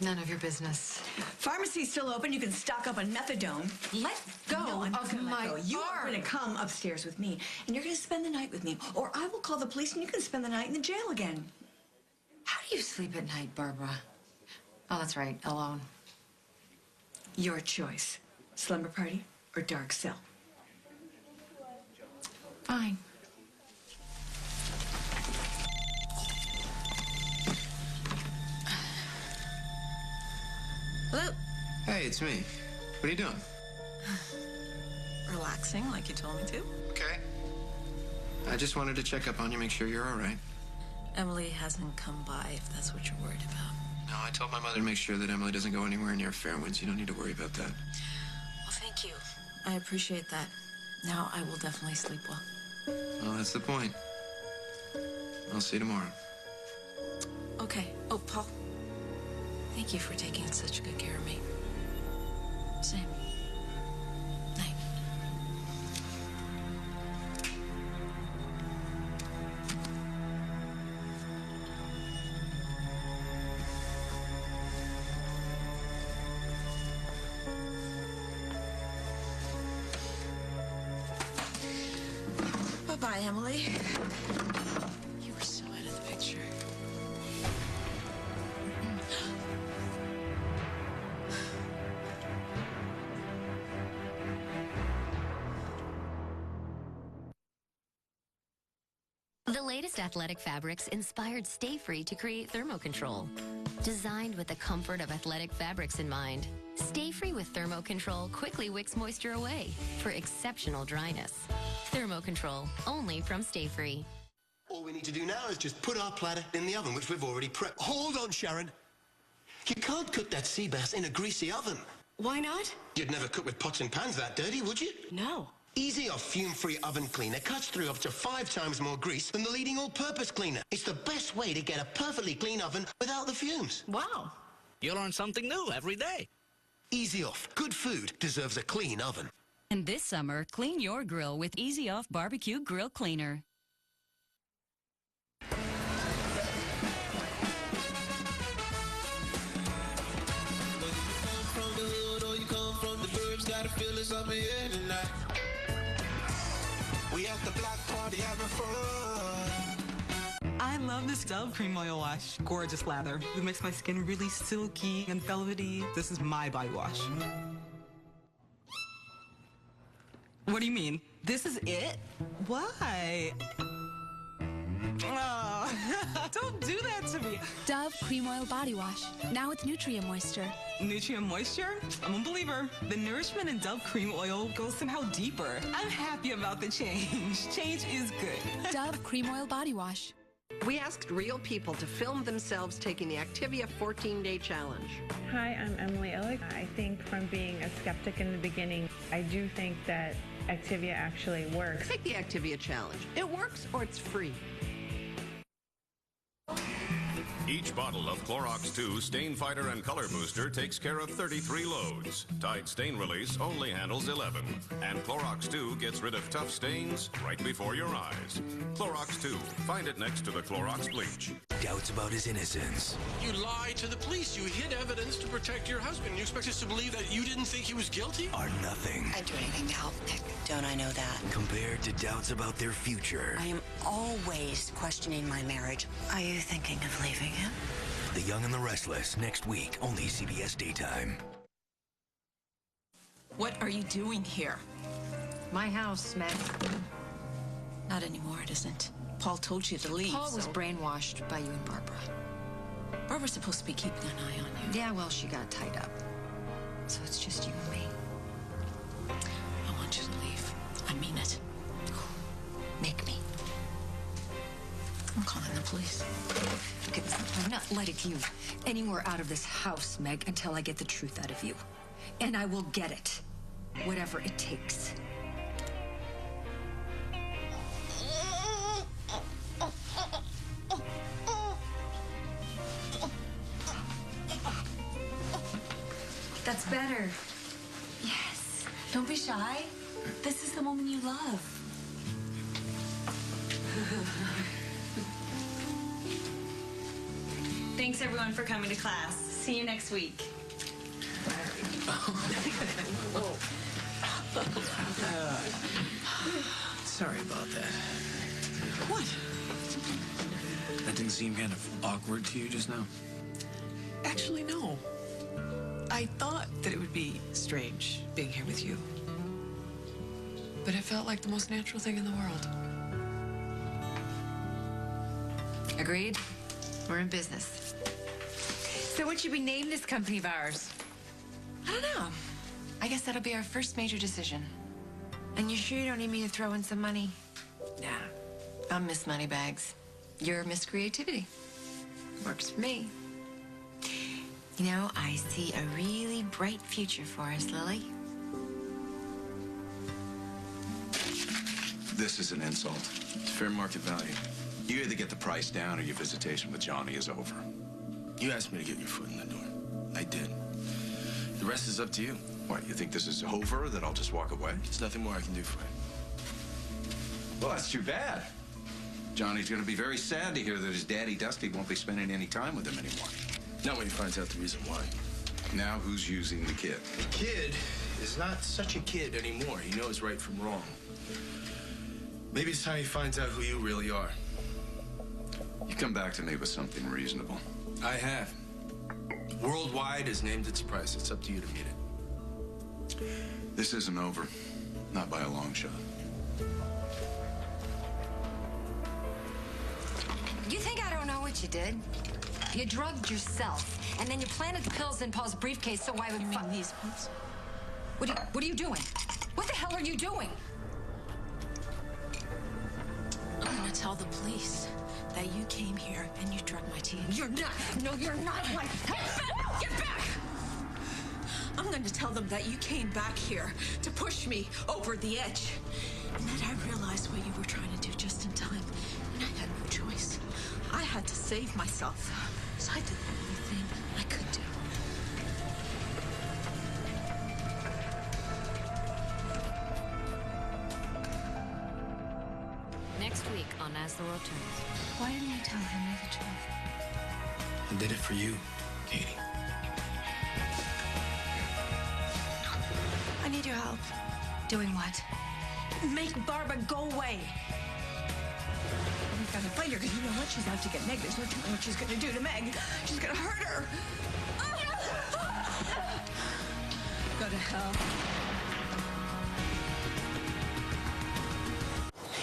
None of your business. Pharmacy's still open. You can stock up on methadone. Let go No, I'm not of gonna let my go. You are arm. going to come upstairs with me, and you're going to spend the night with me, or I will call the police, and you can spend the night in the jail again. How do you sleep at night, Barbara? Oh, that's right, alone. Your choice. Slumber party or dark cell. Fine. Hello. Hey, it's me. What are you doing? Relaxing, like you told me to. Okay. I just wanted to check up on you, make sure you're all right. Emily hasn't come by, if that's what you're worried about. No, I told my mother to make sure that Emily doesn't go anywhere near Fairwinds. You don't need to worry about that. Well, thank you. I appreciate that. Now I will definitely sleep well. Well, that's the point. I'll see you tomorrow. Okay. Oh, Paul. Thank you for taking such good care of me. Same. Night. Bye-bye, Emily. You were so out of the picture. The latest athletic fabrics inspired Stay Free to create Thermo-Control. Designed with the comfort of athletic fabrics in mind, Stay Free with Thermo-Control quickly wicks moisture away for exceptional dryness. Thermo-Control, only from Stay Free. All we need to do now is just put our platter in the oven, which we've already prepped. Hold on, Sharon. You can't cook that sea bass in a greasy oven. Why not? You'd never cook with pots and pans that dirty, would you? No. Easy Off Fume-Free Oven Cleaner cuts through up to 5 times more grease than the leading all-purpose cleaner. It's the best way to get a perfectly clean oven without the fumes. Wow. You learn something new every day. Easy Off. Good food deserves a clean oven. And this summer, clean your grill with Easy Off Barbecue Grill Cleaner. We at the block party having fun. I love this Dove Cream Oil Wash. Gorgeous lather. It makes my skin really silky and velvety. This is my body wash. What do you mean? This is it? Why? Oh, don't do that to me. Dove Cream Oil Body Wash. Now with Nutria Moisture. Nutria Moisture? I'm a believer. The nourishment in Dove Cream Oil goes somehow deeper. I'm happy about the change. Change is good. Dove Cream Oil Body Wash. We asked real people to film themselves taking the Activia 14-day challenge. Hi, I'm Emily Illick. I think from being a skeptic in the beginning, I do think that Activia actually works. Take the Activia challenge. It works or it's free. Each bottle of Clorox 2 Stain Fighter and Color Booster takes care of 33 loads. Tide Stain Release only handles 11. And Clorox 2 gets rid of tough stains right before your eyes. Clorox 2. Find it next to the Clorox bleach. Doubts about his innocence. You lied to the police. You hid evidence to protect your husband. You expect us to believe that you didn't think he was guilty? Are nothing. I'd do anything to help Nick. Don't I know that? Compared to doubts about their future. I am always questioning my marriage. Are you thinking of leaving him? The Young and the Restless, next week, only CBS Daytime. What are you doing here? My house, Meg. Not anymore, it isn't. Paul told you to leave. Paul was brainwashed by you and Barbara. Barbara's supposed to be keeping an eye on you. Yeah, well, she got tied up. So it's just you and me. I want you to leave. I mean it. Make me. I'm calling the police. Okay, I'm not letting you anywhere out of this house, Meg, until I get the truth out of you. And I will get it. Whatever it takes. That's better. Yes. Don't be shy. This is the woman you love. Thanks, everyone, for coming to class. See you next week. Sorry about that. What? That didn't seem kind of awkward to you just now? Actually, no. I thought that it would be strange being here with you. But it felt like the most natural thing in the world. Agreed? We're in business. So what should we name this company of ours? I don't know. I guess that'll be our first major decision. And you sure you don't need me to throw in some money? Nah. I'm Miss Moneybags. You're Miss Creativity. Works for me. You know, I see a really bright future for us, Lily. This is an insult. It's fair market value. You either get the price down or your visitation with Johnny is over. You asked me to get your foot in the door. I did. The rest is up to you. What, you think this is over, that I'll just walk away? There's nothing more I can do for you. Well, that's too bad. Johnny's going to be very sad to hear that his daddy, Dusty, won't be spending any time with him anymore. Not when he finds out the reason why. Now who's using the kid? The kid is not such a kid anymore. He knows right from wrong. Maybe it's time he finds out who you really are. You come back to me with something reasonable. I have. Worldwide has named its price. It's up to you to meet it. This isn't over. Not by a long shot. You think I don't know what you did? You drugged yourself, and then you planted the pills in Paul's briefcase so I would... You mean these pills? What are you doing? What the hell are you doing? I'm gonna tell the police that you came here and you drugged my teen. You're not. No, you're not. Like, hey, get back! I'm I'm going to tell them that you came back here to push me over the edge. And then I realized what you were trying to do just in time. And I had no choice. I had to save myself. So I did the only thing I could do. Next week on As the World Turns. Why didn't you tell Henry the truth? I did it for you, Katie. I need your help. Doing what? Make Barbara go away. We've got to fight her because you know what? She's out to get Meg. There's no telling what she's going to do to Meg. She's going to hurt her. Go to hell.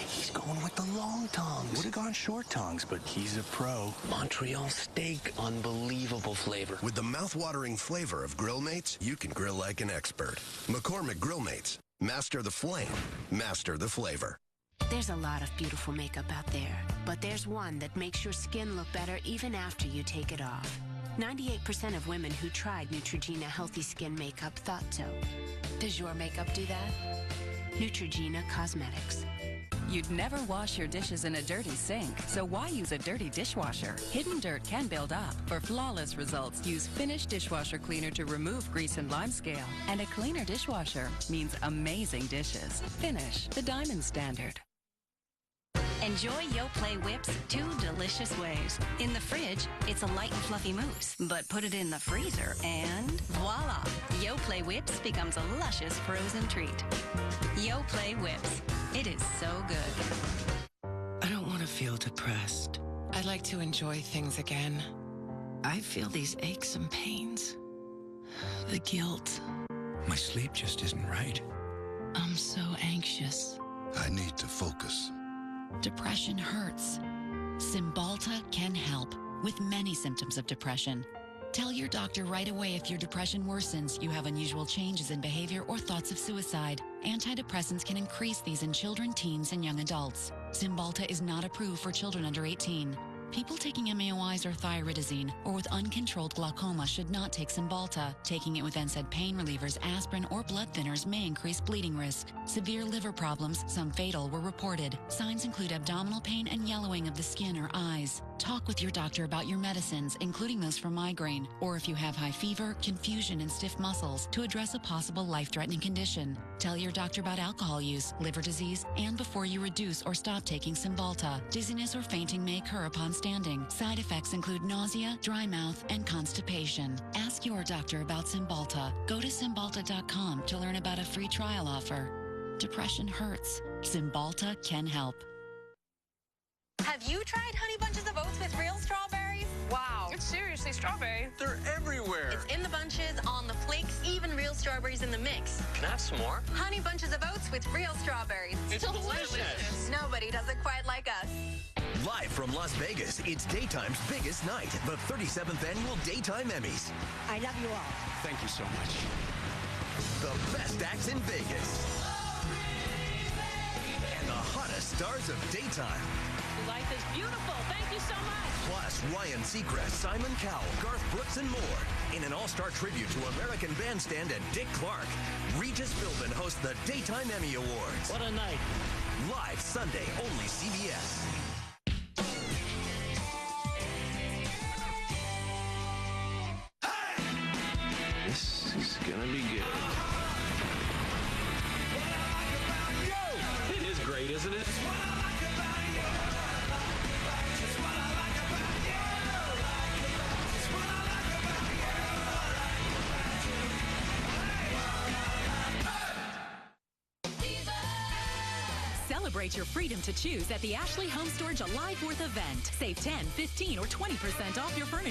He's going with the long tongs. Would have gone short tongs, but he's a pro. Montreal steak, unbelievable flavor. With the mouth-watering flavor of Grill Mates, you can grill like an expert. McCormick Grill Mates. Master the flame. Master the flavor. There's a lot of beautiful makeup out there, but there's one that makes your skin look better even after you take it off. 98% of women who tried Neutrogena Healthy Skin Makeup thought so. Does your makeup do that? Neutrogena Cosmetics. You'd never wash your dishes in a dirty sink, so why use a dirty dishwasher? Hidden dirt can build up. For flawless results, use Finish Dishwasher Cleaner to remove grease and limescale. And a cleaner dishwasher means amazing dishes. Finish, the diamond standard. Enjoy Yoplait whips 2 delicious ways. In the fridge, it's a light and fluffy mousse. But put it in the freezer and voila! Yoplait whips becomes a luscious frozen treat. Yoplait whips. It is so good. I don't want to feel depressed. I'd like to enjoy things again. I feel these aches and pains. The guilt. My sleep just isn't right. I'm so anxious. I need to focus. Depression hurts. Cymbalta can help with many symptoms of depression. Tell your doctor right away if your depression worsens, you have unusual changes in behavior, or thoughts of suicide. Antidepressants can increase these in children, teens, and young adults. Cymbalta is not approved for children under 18. People taking MAOIs or thyroidazine or with uncontrolled glaucoma should not take Cymbalta. Taking it with NSAID pain relievers, aspirin, or blood thinners may increase bleeding risk. Severe liver problems, some fatal, were reported. Signs include abdominal pain and yellowing of the skin or eyes. Talk with your doctor about your medicines, including those for migraine, or if you have high fever, confusion, and stiff muscles, to address a possible life-threatening condition. Tell your doctor about alcohol use, liver disease, and before you reduce or stop taking Cymbalta. Dizziness or fainting may occur upon standing. Side effects include nausea, dry mouth, and constipation. Ask your doctor about Cymbalta. Go to Cymbalta.com to learn about a free trial offer. Depression hurts. Cymbalta can help. Have you tried Honey Bunches of Oats with real strawberries? Wow. It's seriously strawberry. They're everywhere. It's in the bunches, on the flakes, even real strawberries in the mix. Can I have some more? Honey Bunches of Oats with real strawberries. It's delicious. Nobody does it quite like us. Live from Las Vegas, it's Daytime's biggest night, the 37th Annual Daytime Emmys. I love you all. Thank you so much. The best acts in Vegas. And the hottest stars of Daytime. Life is beautiful. Thank you so much. Plus, Ryan Seacrest, Simon Cowell, Garth Brooks, and more. In an all-star tribute to American Bandstand and Dick Clark, Regis Philbin hosts the Daytime Emmy Awards. What a night. Live Sunday, only CBS. This is gonna be good. It is great, isn't it? Celebrate your freedom to choose at the Ashley Home Store July 4th event. Save 10, 15, or 20% off your furniture.